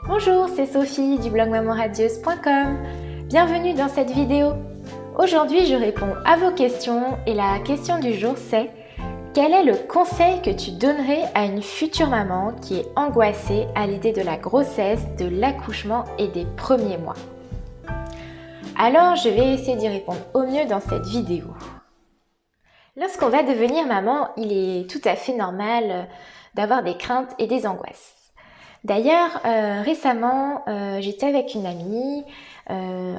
Bonjour, c'est Sophie du blog mamanradieuse.com. Bienvenue dans cette vidéo. Aujourd'hui, je réponds à vos questions et la question du jour c'est: quel est le conseil que tu donnerais à une future maman qui est angoissée à l'idée de la grossesse, de l'accouchement et des premiers mois? Alors, je vais essayer d'y répondre au mieux dans cette vidéo. Lorsqu'on va devenir maman, il est tout à fait normal d'avoir des craintes et des angoisses. D'ailleurs, récemment, j'étais avec une amie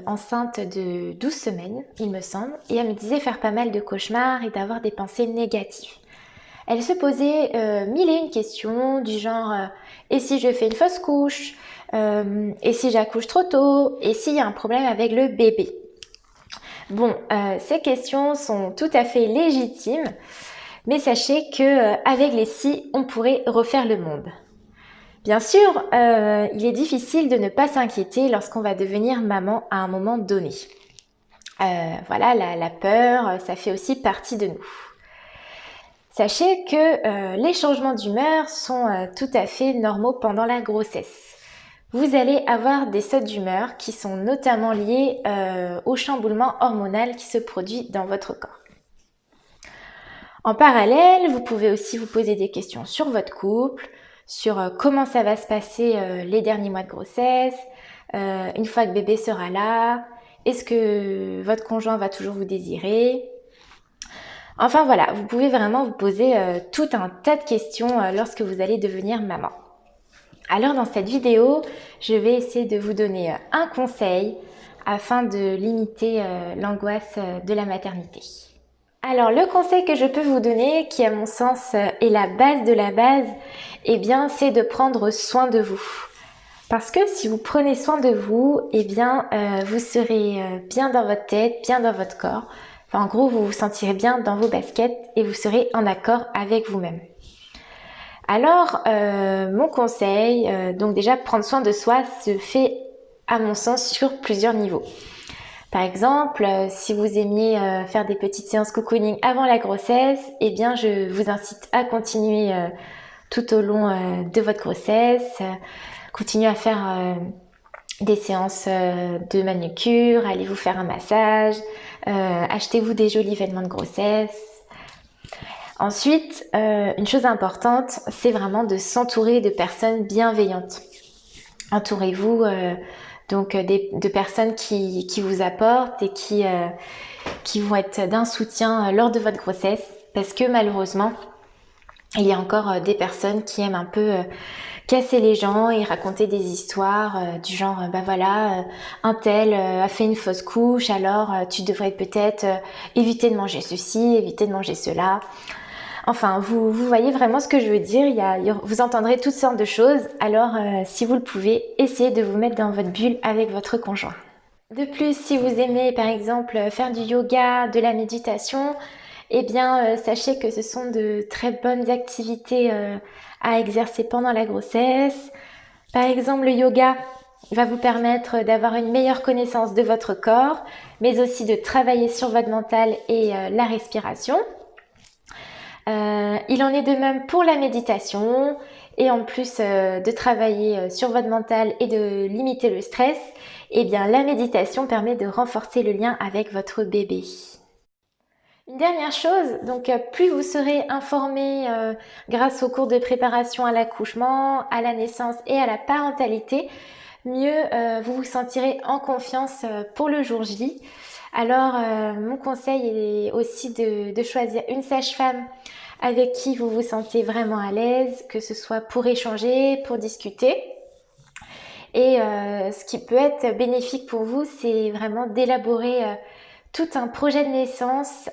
enceinte de 12 semaines, il me semble, et elle me disait faire pas mal de cauchemars et d'avoir des pensées négatives. Elle se posait mille et une questions du genre et si je fais une fausse couche, et si j'accouche trop tôt, et s'il y a un problème avec le bébé. Bon, ces questions sont tout à fait légitimes, mais sachez que avec les si, on pourrait refaire le monde. Bien sûr, il est difficile de ne pas s'inquiéter lorsqu'on va devenir maman à un moment donné. Voilà, la peur, ça fait aussi partie de nous. Sachez que les changements d'humeur sont tout à fait normaux pendant la grossesse. Vous allez avoir des sautes d'humeur qui sont notamment liées au chamboulement hormonal qui se produit dans votre corps. En parallèle, vous pouvez aussi vous poser des questions sur votre couple, sur comment ça va se passer les derniers mois de grossesse, une fois que bébé sera là, est-ce que votre conjoint va toujours vous désirer? Enfin voilà, vous pouvez vraiment vous poser tout un tas de questions lorsque vous allez devenir maman. Alors dans cette vidéo, je vais essayer de vous donner un conseil afin de limiter l'angoisse de la maternité. Alors le conseil que je peux vous donner, qui à mon sens est la base de la base, eh bien c'est de prendre soin de vous. Parce que si vous prenez soin de vous, eh bien vous serez bien dans votre tête, bien dans votre corps. Enfin, en gros, vous vous sentirez bien dans vos baskets et vous serez en accord avec vous-même. Alors mon conseil, donc déjà prendre soin de soi se fait à mon sens sur plusieurs niveaux. Par exemple, si vous aimiez faire des petites séances cocooning avant la grossesse, eh bien je vous incite à continuer tout au long de votre grossesse. Continuez à faire des séances de manucure, allez vous faire un massage, achetez-vous des jolis vêtements de grossesse. Ensuite, une chose importante, c'est vraiment de s'entourer de personnes bienveillantes. Entourez-vous donc de personnes qui vous apportent et qui vont être d'un soutien lors de votre grossesse, parce que malheureusement, il y a encore des personnes qui aiment un peu casser les gens et raconter des histoires du genre bah voilà, un tel a fait une fausse couche, alors tu devrais peut-être éviter de manger ceci, éviter de manger cela. Enfin, vous voyez vraiment ce que je veux dire, vous entendrez toutes sortes de choses, alors si vous le pouvez, essayez de vous mettre dans votre bulle avec votre conjoint. De plus, si vous aimez par exemple faire du yoga, de la méditation, eh bien sachez que ce sont de très bonnes activités à exercer pendant la grossesse. Par exemple, le yoga va vous permettre d'avoir une meilleure connaissance de votre corps, mais aussi de travailler sur votre mental et la respiration. Il en est de même pour la méditation et en plus de travailler sur votre mental et de limiter le stress, eh bien la méditation permet de renforcer le lien avec votre bébé. Une dernière chose, donc plus vous serez informé grâce aux cours de préparation à l'accouchement, à la naissance et à la parentalité, mieux vous vous sentirez en confiance pour le jour J. Alors mon conseil est aussi de choisir une sage-femme avec qui vous vous sentez vraiment à l'aise, que ce soit pour échanger, pour discuter. Et ce qui peut être bénéfique pour vous, c'est vraiment d'élaborer tout un projet de naissance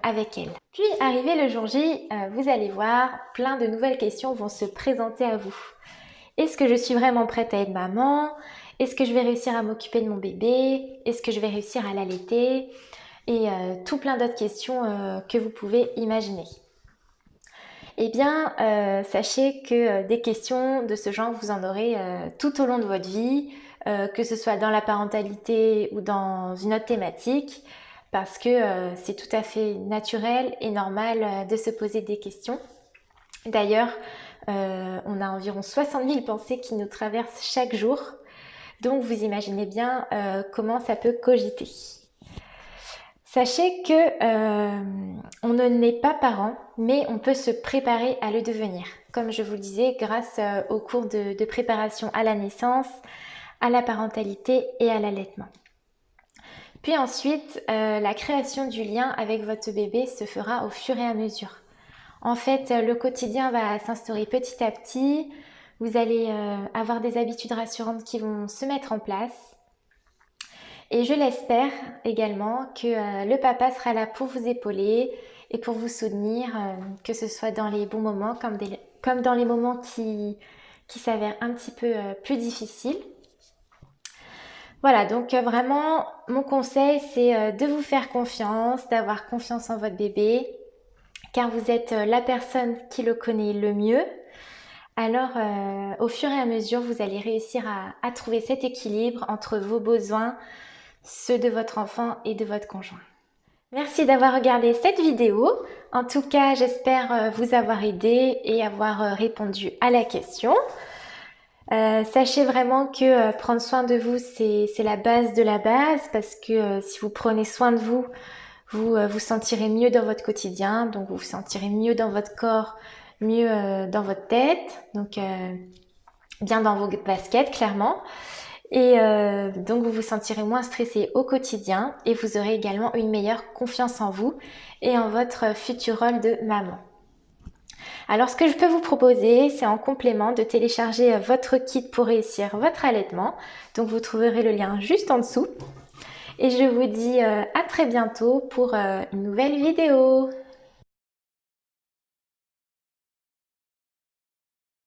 avec elle. Puis arrivé le jour J, vous allez voir, plein de nouvelles questions vont se présenter à vous. Est-ce que je suis vraiment prête à être maman? Est-ce que je vais réussir à m'occuper de mon bébé? Est-ce que je vais réussir à l'allaiter? Et tout plein d'autres questions que vous pouvez imaginer. Eh bien, sachez que des questions de ce genre, vous en aurez tout au long de votre vie, que ce soit dans la parentalité ou dans une autre thématique, parce que c'est tout à fait naturel et normal de se poser des questions. D'ailleurs, on a environ 60 000 pensées qui nous traversent chaque jour. Donc vous imaginez bien comment ça peut cogiter. Sachez que on ne naît pas parent, mais on peut se préparer à le devenir. Comme je vous le disais, grâce au cours de préparation à la naissance, à la parentalité et à l'allaitement. Puis ensuite, la création du lien avec votre bébé se fera au fur et à mesure. En fait, le quotidien va s'instaurer petit à petit. Vous allez avoir des habitudes rassurantes qui vont se mettre en place. Et je l'espère également que le papa sera là pour vous épauler et pour vous soutenir, que ce soit dans les bons moments comme dans les moments qui s'avèrent un petit peu plus difficiles. Voilà, donc vraiment, mon conseil, c'est de vous faire confiance, d'avoir confiance en votre bébé, car vous êtes la personne qui le connaît le mieux. Alors, au fur et à mesure, vous allez réussir à trouver cet équilibre entre vos besoins, ceux de votre enfant et de votre conjoint. Merci d'avoir regardé cette vidéo. En tout cas, j'espère vous avoir aidé et avoir répondu à la question. Sachez vraiment que prendre soin de vous, c'est la base de la base, parce que si vous prenez soin de vous, vous vous sentirez mieux dans votre quotidien, donc vous vous sentirez mieux dans votre corps, mieux dans votre tête, donc bien dans vos baskets clairement. Et donc vous vous sentirez moins stressé au quotidien et vous aurez également une meilleure confiance en vous et en votre futur rôle de maman. Alors ce que je peux vous proposer, c'est en complément de télécharger votre kit pour réussir votre allaitement. Donc vous trouverez le lien juste en dessous. Et je vous dis à très bientôt pour une nouvelle vidéo.